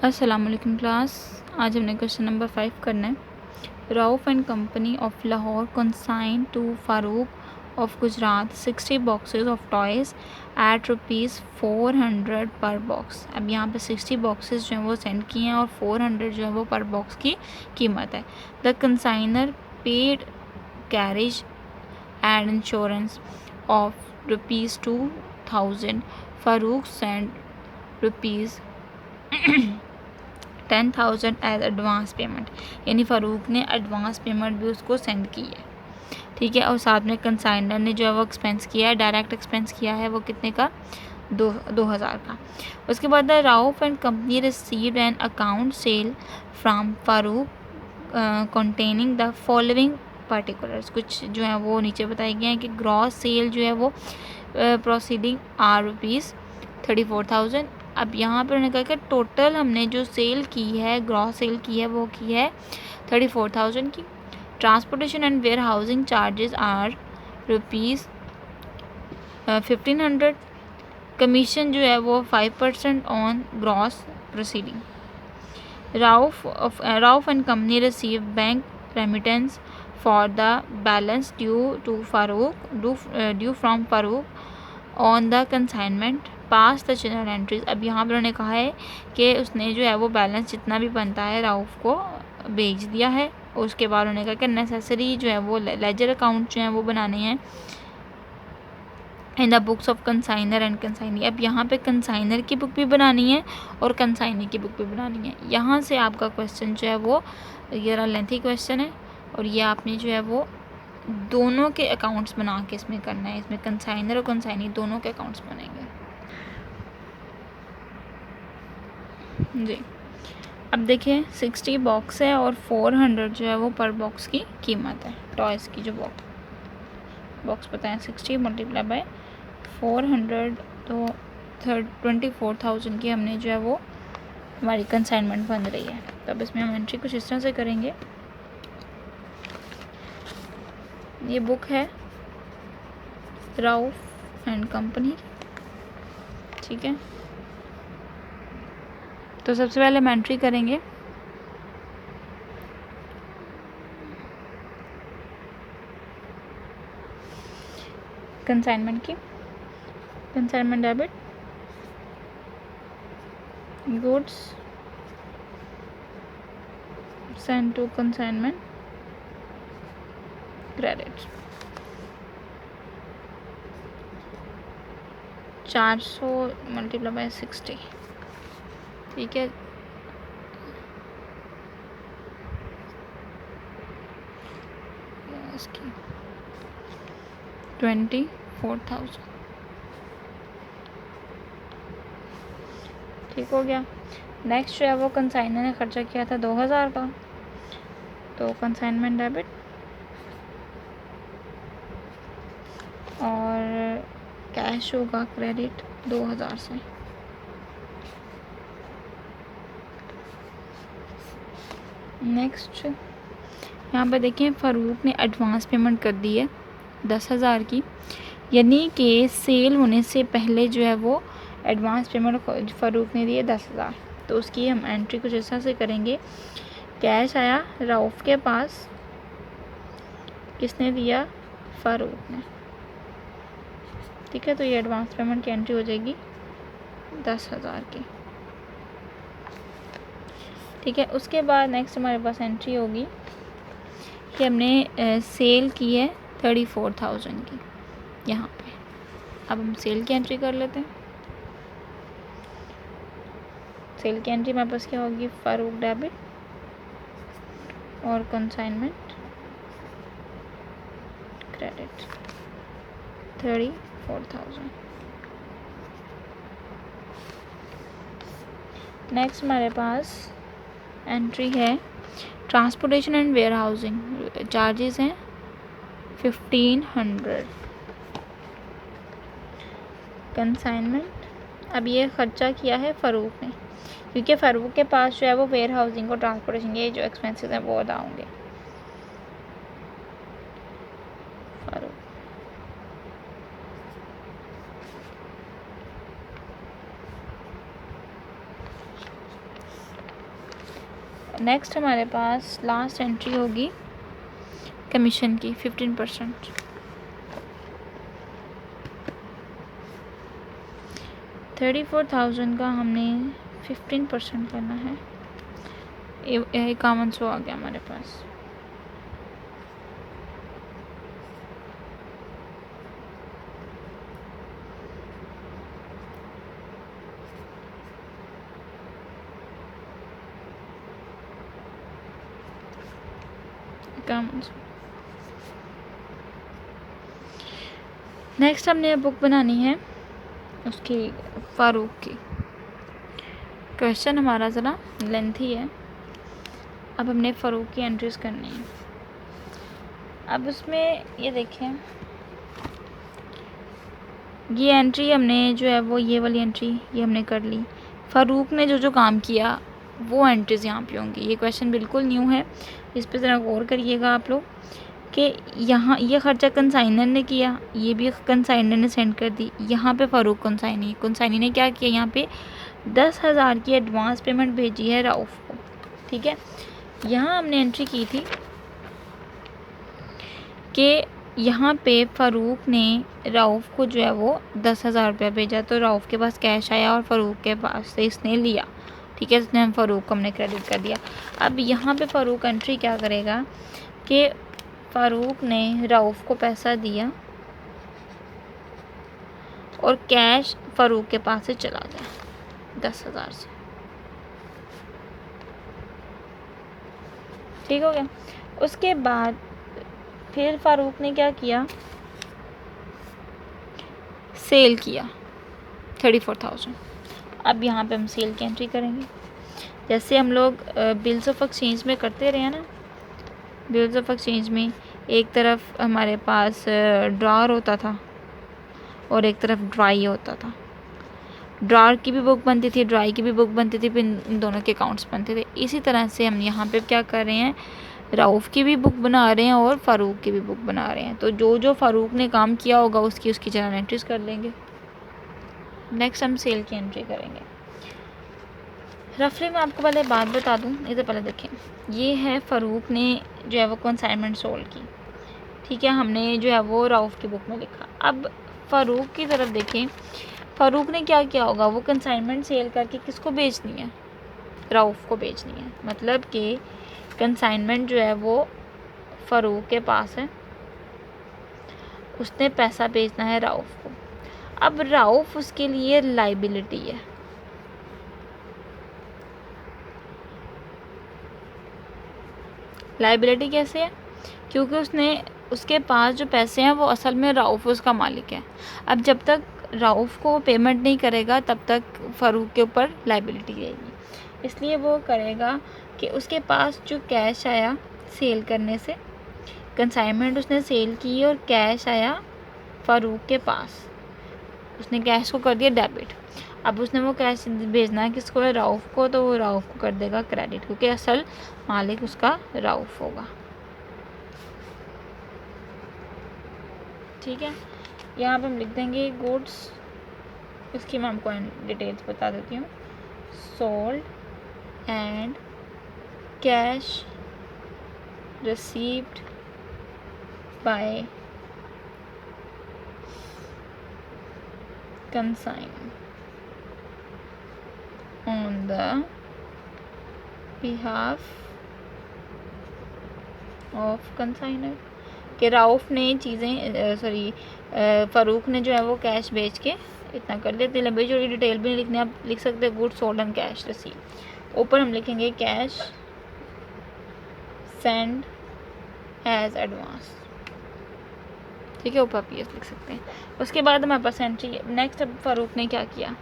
अस्सलाम वालेकुम क्लास। आज हमने क्वेश्चन नंबर 5 करना है। Rauf and company of Lahore consign to Farooq of Gujarat 60 boxes of toys at ₹400 per box. अब यहाँ पे 60 बॉक्सेस जो हैं वो सेंड किए हैं और 400 जो है वो पर बॉक्स की कीमत है। The consignor paid carriage and insurance of ₹2000। Farooq send ₹10,000 as advance payment, यानी फ़ारूक ने एडवांस पेमेंट भी उसको सेंड की है। ठीक है, और साथ में कंसाइनर ने जो है वो एक्सपेंस किया है, डायरेक्ट एक्सपेंस किया है वो कितने का, 2000 का। उसके बाद Rauf and company received an account cell from Farooq containing the following particulars. कुछ जो है वो नीचे बताए गए हैं कि ग्रॉस सेल जो है वो प्रोसीडिंग आर ₹34,000। अब यहाँ पर उन्होंने कहा कि टोटल हमने जो सेल की है, ग्रॉस सेल की है, वो की है 34,000 की। Transportation and warehousing charges are ₹1,500। Commission जो है वो 5% on gross proceeding. Rauf and company receive bank remittance for the balance due from Farooq on the consignment pass the general entries. अब यहाँ पर उन्होंने कहा है कि उसने जो है वो बैलेंस जितना भी बनता है राउफ को भेज दिया है। उसके बाद उन्होंने कहा कि नेसेसरी जो है वो लेजर अकाउंट जो है वो बनाने हैं in the books of consignor and consignee. अब यहाँ पे कंसाइनर की बुक भी बनानी है और कंसाइनी की बुक भी बनानी है। यहाँ से आपका क्वेश्चन जो है वो ये लेंथी क्वेश्चन है और ये आपने जो है वो दोनों के अकाउंट्स बना के इसमें करना है। इसमें कंसाइनर और कंसाइनी दोनों के अकाउंट्स बनेंगे जी। अब देखिए 60 बॉक्स है और 400 जो है वो पर बॉक्स की कीमत है। टॉयज़ की जो बॉक्स बताएं 60 मल्टीप्लाई बाय 400 तो 24,000 की हमने जो है वो हमारी कंसाइनमेंट बन रही है। तो अब इसमें हम एंट्री कुछ इस तरह से करेंगे। ये बुक है राउफ एंड कंपनी, ठीक है। तो सबसे पहले हम एंट्री करेंगे कंसाइनमेंट की। Consignment debit, goods send to consignment credit, 400 multiply by 60, ठीक है। इसकी 24,000, ठीक हो गया। नेक्स्ट जो है वो कंसाइनर ने खर्चा किया था 2000 का, तो कंसाइनमेंट डेबिट और कैश होगा क्रेडिट 2000 से। नेक्स्ट यहाँ पे देखें फारूक ने एडवांस पेमेंट कर दी है 10,000 की, यानी कि सेल होने से पहले जो है वो एडवांस पेमेंट फारूक ने दी है 10,000। तो उसकी हम एंट्री कुछ ऐसा से करेंगे। कैश आया राउफ के पास, किसने दिया, फारूक ने, ठीक है। तो ये एडवांस पेमेंट की एंट्री हो जाएगी 10,000 की, ठीक है। उसके बाद नेक्स्ट हमारे पास एंट्री होगी कि हमने सेल की है 34,000 की यहाँ पे। अब हम सेल की एंट्री कर लेते हैं। सेल की एंट्री हमारे पास क्या होगी, फारूक डेबिट और कंसाइनमेंट क्रेडिट 34,000। नेक्स्ट हमारे पास एंट्री है transportation and warehousing, charges हैं 1,500। कंसाइनमेंट, अब ये खर्चा किया है फ़ारूक ने, क्योंकि फ़ारूक के पास जो है वो वेयर हाउसिंग और ट्रांसपोर्टेशन के जो एक्सपेंसेस हैं वो अदा होंगे। फ़ारूक, नेक्स्ट हमारे पास लास्ट एंट्री होगी कमीशन की 15%। $34,000 का हमने 15% करना है। 5100 आ गया हमारे पास। नेक्स्ट हमने बुक बनानी है उसकी फ़ारूक की। क्वेश्चन हमारा ज़रा लेंथी है। अब हमने फ़ारूक की एंट्रीज़ करनी है। अब उसमें ये देखें, ये एंट्री हमने जो है वो ये वाली एंट्री ये हमने कर ली। फ़ारूक ने जो जो काम किया वो एंट्रीज़ यहाँ पे होंगी। ये क्वेश्चन बिल्कुल न्यू है, इस पर ज़रा गौर करिएगा आप लोग कि यहाँ ये ख़र्चा कंसाइनर ने किया, ये भी कंसाइनर ने सेंड कर दी। यहाँ पे फ़ारूक कंसाइनी ने क्या किया, यहाँ पे 10,000 की एडवांस पेमेंट भेजी है राउफ़ को। ठीक है, यहाँ हमने एंट्री की थी कि यहाँ पे फ़ारूक ने राउफ़ को जो है वो 10,000 रुपया भेजा, तो राउफ़ के पास कैश आया और फ़ारूक के पास से इसने लिया। ठीक है, इसने फ़ारूक को हमने क्रेडिट कर दिया। अब यहाँ पे फ़ारूक एंट्री क्या करेगा कि फ़ारूक ने राउफ़ को पैसा दिया और कैश फ़ारूक के पास से चला गया 10,000 से। ठीक हो गया। उसके बाद फिर फ़ारूक ने क्या किया, सेल किया 34,000। अब यहाँ पे हम सेल की एंट्री करेंगे, जैसे हम लोग बिल्स ऑफ एक्सचेंज में करते रहे ना। बिल्स ऑफ एक्सचेंज में एक तरफ हमारे पास ड्रॉर होता था और एक तरफ ड्राई होता था। ड्रॉर की भी बुक बनती थी, ड्राई की भी बुक बनती थी, फिर इन दोनों के अकाउंट्स बनते थे। इसी तरह से हम यहाँ पे क्या कर रहे हैं, राउफ़ की भी बुक बना रहे हैं और फ़ारूक की भी बुक बना रहे हैं। तो जो जो फ़ारूक ने काम किया होगा उसकी जर्नल एंट्रीज कर लेंगे। नेक्स्ट हम सेल की एंट्री करेंगे। रफली मैं आपको पहले बात बता दूं, इससे पहले देखें, ये है फ़ारूक ने जो है वो कंसाइनमेंट सोल्ड की। ठीक है, हमने जो है वो राउफ़ की बुक में लिखा। अब फ़ारूक की तरफ देखें, फ़ारूक ने क्या किया होगा, वो कंसाइनमेंट सेल करके किसको बेचनी है, राउफ़ को बेचनी है। मतलब कि कंसाइनमेंट जो है वो फ़ारूक के पास है, उसने पैसा बेचना है राउफ़ को। अब राउफ़ उसके लिए लाइबिलिटी है। लाइबिलिटी कैसे है, क्योंकि उसके पास जो पैसे हैं वो असल में राउफ़ उसका मालिक है। अब जब तक राउफ़ को पेमेंट नहीं करेगा तब तक फ़ारूक के ऊपर लाइबिलिटी रहेगी। इसलिए वो करेगा कि उसके पास जो कैश आया सेल करने से, कंसाइनमेंट उसने सेल की और कैश आया फ़ारूक के पास, उसने कैश को कर दिया डेबिट। अब उसने वो कैश भेजना है किसको है, राउफ़ को, तो वो राउफ़ को कर देगा क्रेडिट, क्योंकि असल मालिक उसका राउफ़ होगा। ठीक है, यहाँ पे हम लिख देंगे गुड्स, इसकी मैं आपको डिटेल्स बता देती हूँ। Sold and cash received by consign on the behalf of consigner। कि राउफ़ ने चीज़ें फ़ारूक ने जो है वो कैश बेच के इतना कर लिया। लंबी चौड़ी डिटेल भी लिखने, आप लिख सकते हैं goods sold and cash receive. ऊपर हम लिखेंगे कैश सेंड एज एडवांस। ठीक है, ऊपर आप ये लिख सकते हैं। उसके बाद हमारे पास एंट्री नेक्स्ट। अब फ़ारूक ने क्या किया,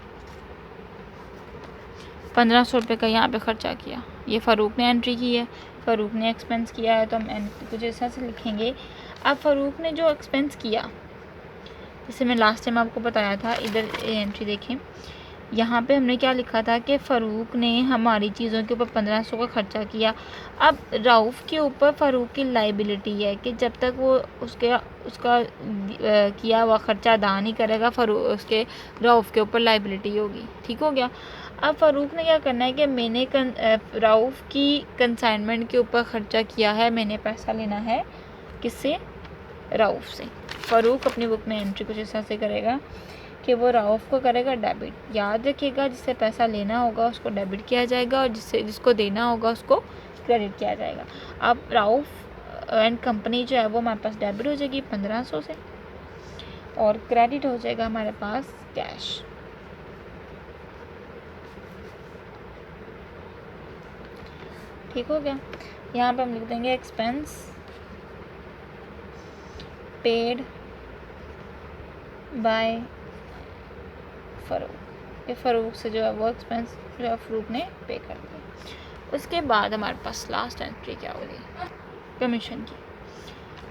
1500 रुपये का यहाँ पे ख़र्चा किया। ये फ़ारूक ने एंट्री की है, फ़ारूक ने एक्सपेंस किया है, तो हम कुछ ऐसा से लिखेंगे। अब फ़ारूक ने जो एक्सपेंस किया, जैसे मैं लास्ट टाइम आपको बताया था, इधर एंट्री देखें, यहाँ पे हमने क्या लिखा था कि फ़ारूक ने हमारी चीज़ों के ऊपर 1500 का ख़र्चा किया। अब राउफ़ के ऊपर फ़ारूक की लाइबिलिटी है कि जब तक वो उसका किया हुआ ख़र्चा अदा नहीं करेगा, उसके राउफ़ के ऊपर लाइबिलिटी होगी। ठीक हो गया। अब फ़ारूक ने क्या करना है कि मैंने राउफ़ की कंसाइनमेंट के ऊपर ख़र्चा किया है, मैंने पैसा लेना है किससे? राउफ़ से। फ़ारूक अपनी बुक में एंट्री कुछ इस तरह से करेगा कि वो राउफ़ को करेगा डेबिट। याद रखिएगा, जिससे पैसा लेना होगा उसको डेबिट किया जाएगा और जिसको देना होगा उसको क्रेडिट किया जाएगा। अब राउफ़ एंड कंपनी जो है वो हमारे पास डेबिट हो जाएगी 1500 से और क्रेडिट हो जाएगा हमारे पास कैश। ठीक हो गया। यहाँ पे हम लिख देंगे एक्सपेंस पेड बाय फ़ारूक। ये फ़ारूक से जो है वो एक्सपेंस जो है फ़ारूक ने पे कर दिया। उसके बाद हमारे पास लास्ट एंट्री क्या होगी? कमीशन की।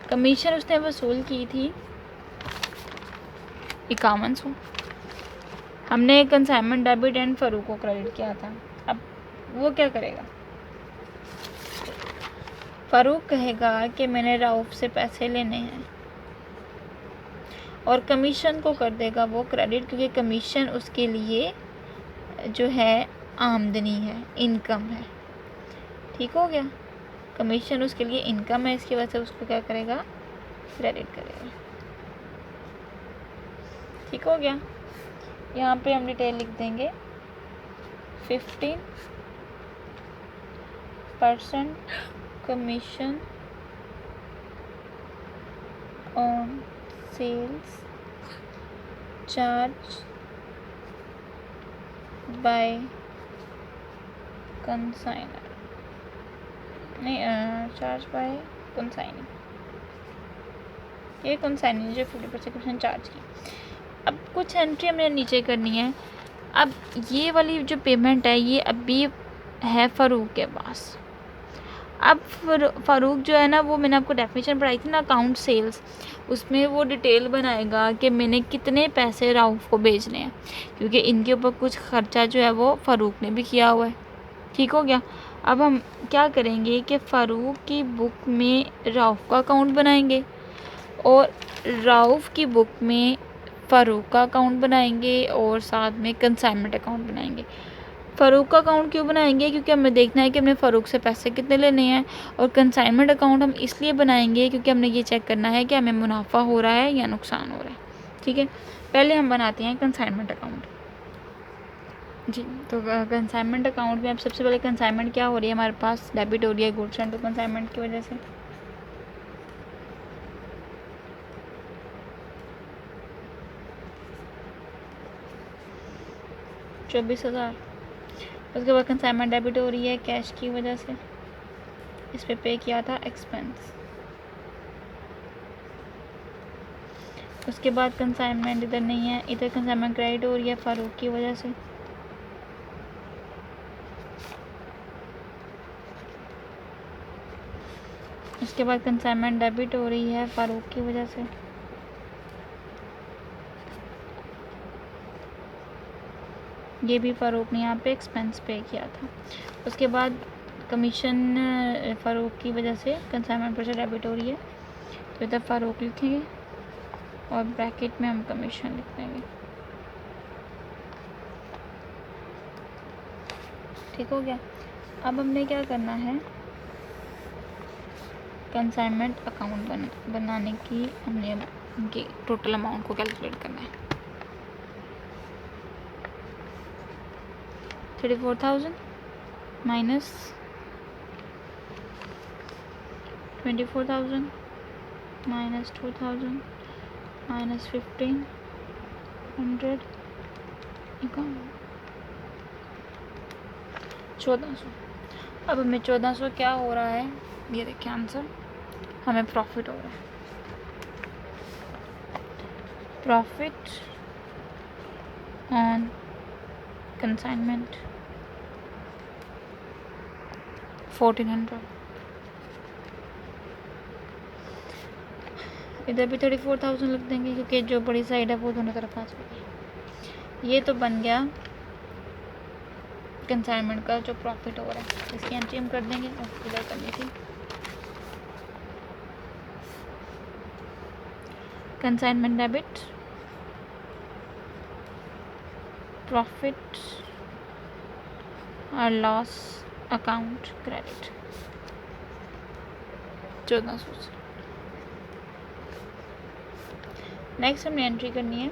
कमीशन उसने वसूल की थी 5100। हमने कंसाइनमेंट डेबिट एंड फ़ारूक को क्रेडिट किया था। अब वो क्या करेगा? फ़ारूक कहेगा कि मैंने राउफ़ से पैसे लेने हैं और कमीशन को कर देगा वो क्रेडिट, क्योंकि कमीशन उसके लिए जो है आमदनी है, इनकम है। ठीक हो गया। कमीशन उसके लिए इनकम है, इसकी वजह से उसको क्या करेगा? क्रेडिट करेगा। ठीक हो गया। यहाँ पे हम डिटेल लिख देंगे 15% commission on sales charge by consignor, नहीं चार्ज बाय कंसाइनिंग, ये कंसाइनिंग जो 50% कमीशन चार्ज की। अब कुछ एंट्री हमने नीचे करनी है। अब ये वाली जो पेमेंट है ये अभी है फ़ारूक के पास। अब फ़ारूक जो है ना, वो मैंने आपको डेफिनेशन पढ़ाई थी ना अकाउंट सेल्स, उसमें वो डिटेल बनाएगा कि मैंने कितने पैसे राउफ़ को भेजने हैं, क्योंकि इनके ऊपर कुछ ख़र्चा जो है वो फ़ारूक ने भी किया हुआ है। ठीक हो गया। अब हम क्या करेंगे कि फ़ारूक की बुक में राउफ़ का अकाउंट बनाएंगे और राउफ़ की बुक में फ़ारूक का अकाउंट बनाएंगे और साथ में कंसाइनमेंट अकाउंट बनाएंगे। फ़ारूक का अकाउंट क्यों बनाएंगे? क्योंकि हमें देखना है कि हमने फ़ारूक से पैसे कितने लेने हैं। और कंसाइनमेंट अकाउंट हम इसलिए बनाएंगे क्योंकि हमने ये चेक करना है कि हमें मुनाफा हो रहा है या नुकसान हो रहा है। ठीक है, पहले हम बनाते हैं कंसाइनमेंट अकाउंट। जी, तो कंसाइनमेंट अकाउंट में अब सबसे पहले कंसाइनमेंट क्या हो रही है हमारे पास? डेबिट हो रही है गुड्स एंड कंसाइनमेंट की वजह से। $24,000। उसके बाद कंसाइनमेंट डेबिट हो रही है कैश की वजह से, इस पे पे किया था एक्सपेंस। उसके बाद कंसाइनमेंट इधर नहीं है, इधर कंसाइनमेंट क्रेडिट हो रही है फ़ारूक की वजह से। उसके बाद कंसाइनमेंट डेबिट हो रही है फ़ारूक की वजह से। ये भी फ़ारूक ने यहाँ पे एक्सपेंस पे किया था। उसके बाद कमीशन फ़ारूक की वजह से कंसाइनमेंट पर से डेबिट हो रही है, तो इधर फ़ारूक लिखेंगे और ब्रैकेट में हम कमीशन लिख देंगे। ठीक हो गया। अब हमने क्या करना है? कंसाइनमेंट अकाउंट बनाने की हमने उनकी टोटल अमाउंट को कैलकुलेट करना है। 34,000 माइनस 24,000 माइनस 2,000 माइनस 1,500 1400। अब हमें 1400 क्या हो रहा है? ये देखिए आंसर, हमें प्रॉफिट हो रहा है। Profit on consignment 1400। इधर भी 34,000 लिख देंगे क्योंकि जो बड़ी साइड है वो दोनों तरफ आ जाएगी। ये तो बन गया कंसाइनमेंट का जो प्रॉफिट हो रहा है, इसकी एंट्री हम कर देंगे और इधर करनी थी कंसाइनमेंट डेबिट प्रॉफिट और लॉस अकाउंट क्रेडिट 1400 से। नेक्स्ट हमने एंट्री करनी है।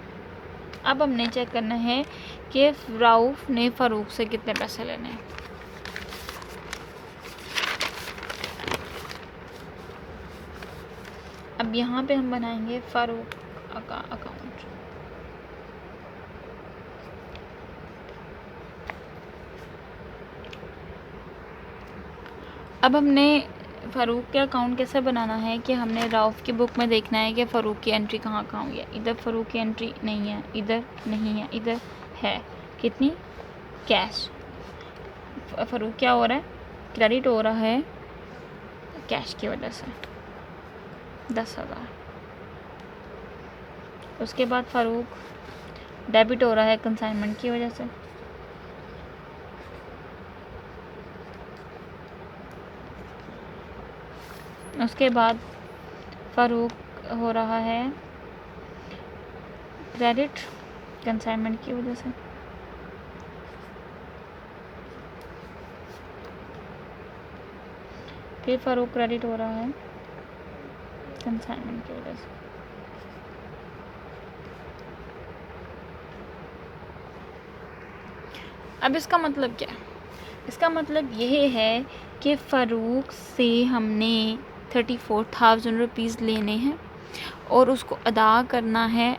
अब हमने चेक करना है कि राउफ ने फ़ारूक से कितने पैसे लेने हैं। अब यहाँ पे हम बनाएंगे फ़ारूक अकाउंट। अब हमने फ़ारूक के अकाउंट कैसे बनाना है कि हमने राउफ की बुक में देखना है कि फ़ारूक की एंट्री कहाँ कहाँ हुई है। इधर फ़ारूक की एंट्री नहीं है, इधर नहीं है, इधर है। कितनी? कैश। फ़ारूक क्या हो रहा है? क्रेडिट हो रहा है कैश की वजह से 10,000। उसके बाद फ़ारूक डेबिट हो रहा है कंसाइनमेंट की वजह से। उसके बाद फ़ारूक हो रहा है क्रेडिट कंसाइनमेंट की वजह से। फिर फ़ारूक क्रेडिट हो रहा है कंसाइनमेंट की वजह से। अब इसका मतलब क्या है? इसका मतलब यह है कि फ़ारूक से हमने 34,000 रुपीज़ लेने हैं और उसको अदा करना है।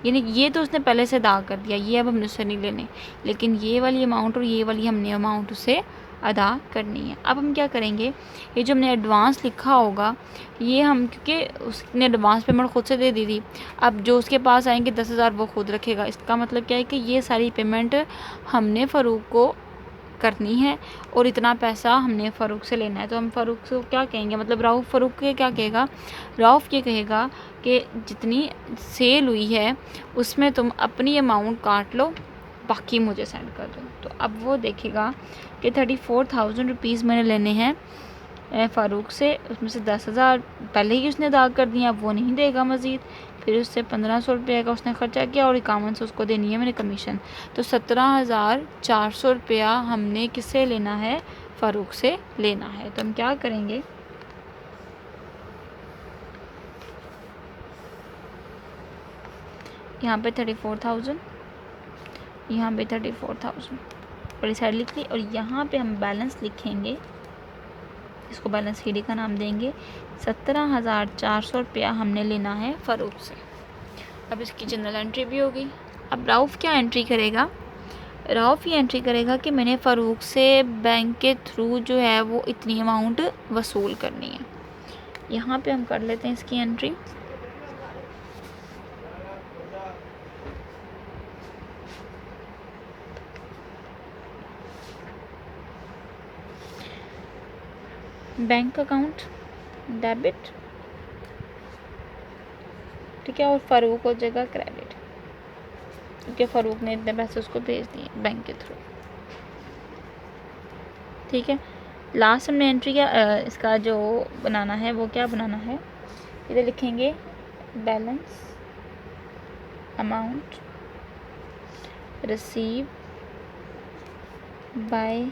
यानी ये तो उसने पहले से अदा कर दिया, ये अब हमने उससे नहीं लेने, लेकिन ये वाली अमाउंट और ये वाली हमने अमाउंट उसे अदा करनी है। अब हम क्या करेंगे, ये जो हमने एडवांस लिखा होगा ये हम, क्योंकि उसने एडवांस पेमेंट ख़ुद से दे दी थी, अब जो उसके पास आएंगे 10,000 वो खुद रखेगा। इसका मतलब क्या है कि ये सारी पेमेंट हमने फ़ारूक को करनी है और इतना पैसा हमने फ़ारूक से लेना है। तो हम फ़ारूक से क्या कहेंगे, मतलब राउफ फ़ारूक के क्या कहेगा, राउफ ये कहेगा कि जितनी सेल हुई है उसमें तुम अपनी अमाउंट काट लो, बाकी मुझे सेंड कर दो। तो अब वो देखेगा कि 34,000 रुपीज़ मैंने लेने हैं फ़ारूक से, उसमें से 10,000 पहले ही उसने अदा कर दिया, अब वो नहीं देगा मज़ीद। फिर उससे 1,500 रुपये का उसने ख़र्चा किया और 5100 उसको देनी है मैंने कमीशन। तो 17,400 रुपया हमने किससे लेना है? फ़ारूक से लेना है। तो हम क्या करेंगे, यहाँ पे 34,000, यहाँ पे 34,000 बड़ी साइड लिख ली, और यहाँ पे हम बैलेंस लिखेंगे, इसको बैलेंस हीडी का नाम देंगे। 17,400 रुपया हमने लेना है फ़ारूक से। अब इसकी जनरल एंट्री भी होगी। अब राउफ क्या एंट्री करेगा? राउफ ये एंट्री करेगा कि मैंने फ़ारूक से बैंक के थ्रू जो है वो इतनी अमाउंट वसूल करनी है। यहाँ पे हम कर लेते हैं इसकी एंट्री। बैंक अकाउंट डेबिट, ठीक है, और फ़ारूक हो जाएगा क्रेडिट, क्योंकि फ़ारूक ने इतने पैसे उसको भेज दिए बैंक के थ्रू। ठीक है, लास्ट हमने एंट्री क्या इसका जो बनाना है वो क्या बनाना है, इधर लिखेंगे balance amount receive by,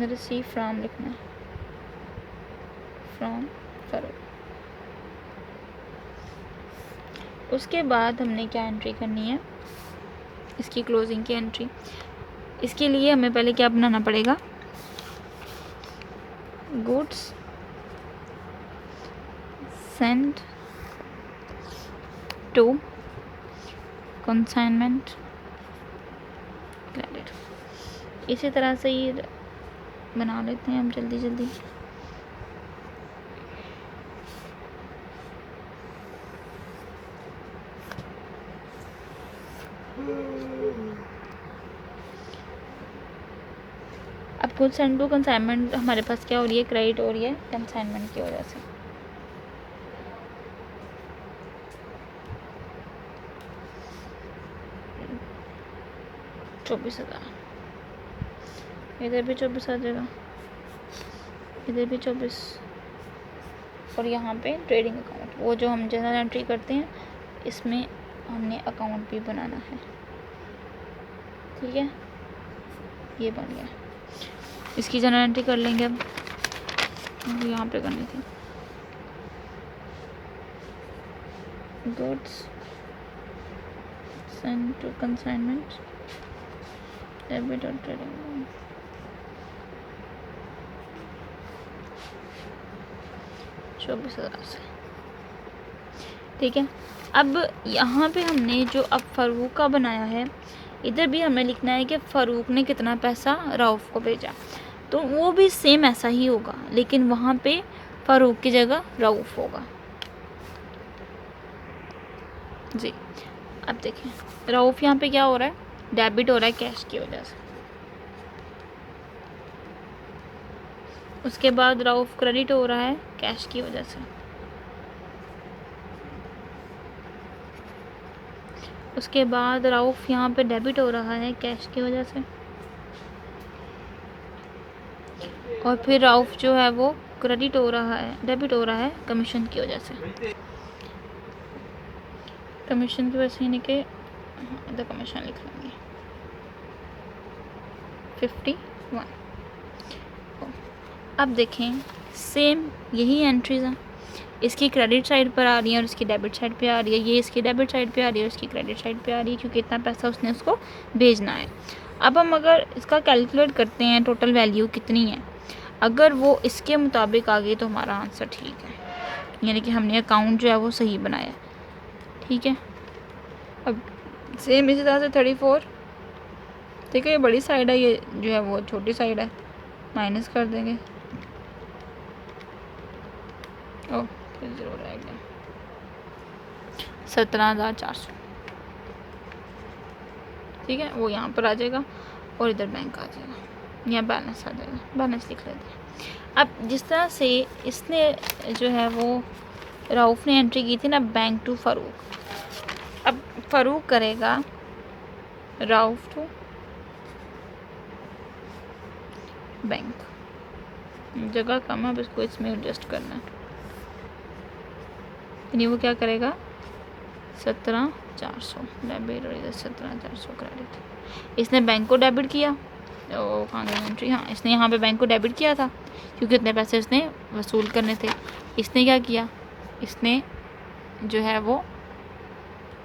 receive from लिखना है, फ्रॉम फ़ारूक। उसके बाद हमने क्या एंट्री करनी है, इसकी क्लोजिंग की एंट्री। इसके लिए हमें पहले क्या बनाना पड़ेगा, goods send to consignment credit. इसी तरह से ये बना लेते हैं हम जल्दी जल्दी। अब कुछ सेंड टू कंसाइनमेंट हमारे पास क्या हो रही है, क्रेडिट हो रही है कंसाइनमेंट की वजह से। चौबीस हज़ार, इधर भी 24 आ जाएगा, इधर भी 24, और यहाँ पे ट्रेडिंग अकाउंट, वो जो हम जनरल एंट्री करते हैं इसमें हमने अकाउंट भी बनाना है। ठीक है, ये बन गया। इसकी जनरल एंट्री कर लेंगे अब, यहाँ पे करनी थी। Goods send to consignment, debit और ट्रेडिंग, 24,000 से। ठीक है, अब यहाँ पे हमने जो अब फ़ारूक का बनाया है, इधर भी हमें लिखना है कि फ़ारूक ने कितना पैसा रऊफ़ को भेजा, तो वो भी सेम ऐसा ही होगा, लेकिन वहाँ पे फ़ारूक की जगह रऊफ़ होगा जी। अब देखें, रऊफ़ यहाँ पे क्या हो रहा है, डेबिट हो रहा है कैश की वजह से। उसके बाद रऊफ़ क्रेडिट हो रहा है कैश की वजह से। उसके बाद रऊफ़ यहाँ पे डेबिट हो रहा है कैश की वजह से। और फिर रऊफ़ जो है वो क्रेडिट हो रहा है, डेबिट हो रहा है कमीशन की वजह से। कमीशन की वजह से यानी कि इधर कमीशन लिख लेंगे 51। अब देखें, सेम यही एंट्रीज हैं, इसकी क्रेडिट साइड पर आ रही है और इसकी डेबिट साइड पे आ रही है। ये इसकी डेबिट साइड पे आ रही है और इसकी क्रेडिट साइड पे आ रही है, क्योंकि इतना पैसा उसने उसको भेजना है। अब हम अगर इसका कैलकुलेट करते हैं टोटल वैल्यू कितनी है, अगर वो इसके मुताबिक आ गई तो हमारा आंसर ठीक है, यानी कि हमने अकाउंट जो है वो सही बनाया। ठीक है, अब सेम इसी तरह से 34। ठीक है, ये बड़ी साइड है, ये जो है वो छोटी साइड है, माइनस कर देंगे। ओह, फिर 0 रह गया, 17,400। ठीक है, वो यहाँ पर आ जाएगा और इधर बैंक आ जाएगा, यहाँ बैलेंस आ जाएगा, बैलेंस लिख लेते हैं। अब जिस तरह से इसने जो है वो रऊफ़ ने एंट्री की थी ना, बैंक टू फ़ारूक, अब फ़ारूक करेगा रऊफ़ टू बैंक, जगह कम है, अब इसको इसमें एडजस्ट करना है। यानी वो क्या करेगा, 17,400 डेबिट और इधर 17,400 क्रेडिट। इसने बैंक को डेबिट किया, तो कहाँ गई एंट्री, हाँ, इसने यहाँ पे बैंक को डेबिट किया था क्योंकि इतने पैसे इसने वसूल करने थे। इसने क्या किया, इसने जो है वो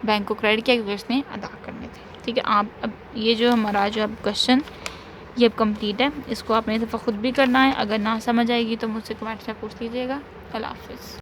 बैंक को क्रेडिट किया क्योंकि इसने अदा करने थे। ठीक है, आप अब ये जो हमारा जो अब क्वेश्चन ये अब कंप्लीट है, इसको आपने दफ़ा खुद भी करना है। अगर ना समझ आएगी तो मुझसे कमेंट में पूछ लीजिएगा। अल्लाह हाफ़िज़।